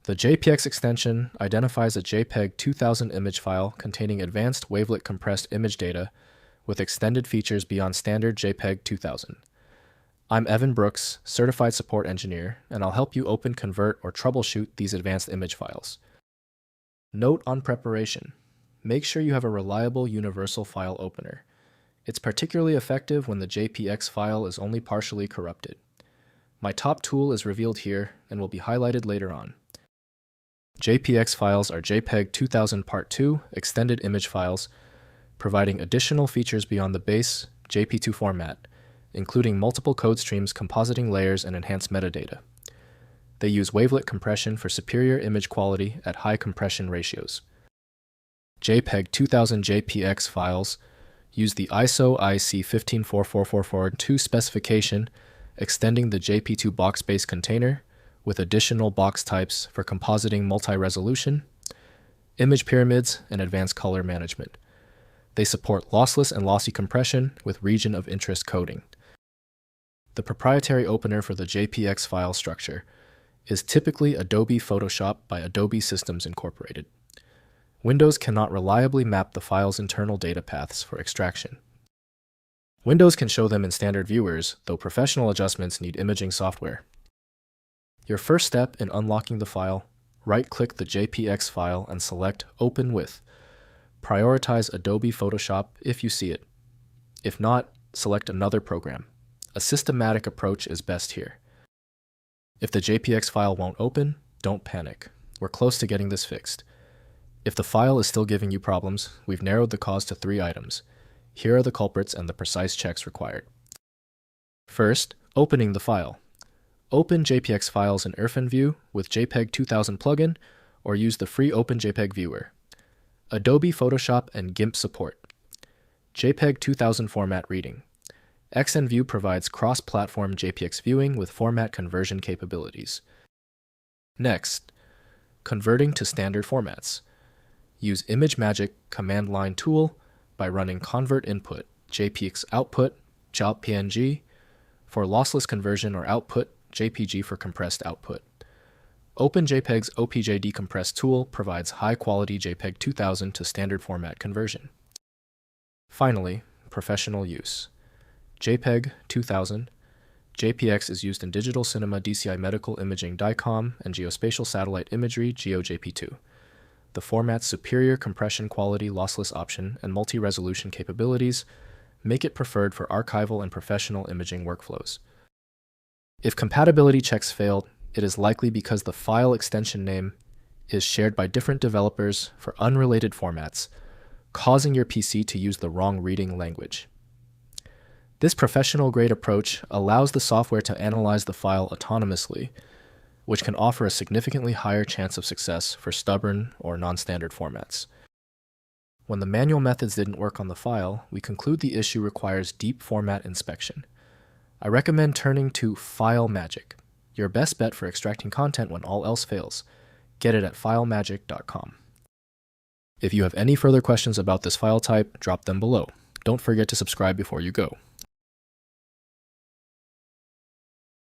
The JPX extension identifies a JPEG 2000 image file containing advanced wavelet compressed image data with extended features beyond standard JPEG 2000. I'm Evan Brooks, Certified Support Engineer, and I'll help you open, convert, or troubleshoot these advanced image files. Note on preparation: make sure you have a reliable universal file opener. It's particularly effective when the JPX file is only partially corrupted. My top tool is revealed here and will be highlighted later on. JPX files are JPEG 2000 Part 2 extended image files, providing additional features beyond the base JP2 format, including multiple code streams, compositing layers, and enhanced metadata. They use wavelet compression for superior image quality at high compression ratios. JPEG 2000 JPX files use the ISO IC 1544442 specification, extending the JP2 box-based container with additional box types for compositing multi-resolution, image pyramids, and advanced color management. They support lossless and lossy compression with region of interest coding. The proprietary opener for the JPX file structure is typically Adobe Photoshop by Adobe Systems Incorporated. Windows cannot reliably map the file's internal data paths for extraction. Windows can show them in standard viewers, though professional adjustments need imaging software. Your first step in unlocking the file: right-click the JPX file and select Open With. Prioritize Adobe Photoshop if you see it. If not, select another program. A systematic approach is best here. If the JPX file won't open, don't panic. We're close to getting this fixed. If the file is still giving you problems, we've narrowed the cause to 3 items. Here are the culprits and the precise checks required. First, opening the file. Open JPX Files in IrfanView with JPEG 2000 plugin, or use the free OpenJPEG viewer. Adobe Photoshop and GIMP support. JPEG 2000 format reading. XNView provides cross-platform JPX viewing with format conversion capabilities. Next, converting to standard formats. Use ImageMagick command line tool by running convert input, JPX output, JPNG, for lossless conversion, or output, JPG for compressed output. OpenJPEG's OPJ decompress tool provides high-quality JPEG 2000 to standard format conversion. Finally, professional use. JPEG 2000. JPX is used in digital cinema, DCI medical imaging DICOM, and geospatial satellite imagery GeoJP2. The format's superior compression quality, lossless option, and multi-resolution capabilities make it preferred for archival and professional imaging workflows. If compatibility checks failed, it is likely because the file extension name is shared by different developers for unrelated formats, causing your PC to use the wrong reading language. This professional-grade approach allows the software to analyze the file autonomously, which can offer a significantly higher chance of success for stubborn or non-standard formats. When the manual methods didn't work on the file, we conclude the issue requires deep format inspection. I recommend turning to FileMagick, your best bet for extracting content when all else fails. Get it at filemagick.com. If you have any further questions about this file type, drop them below. Don't forget to subscribe before you go.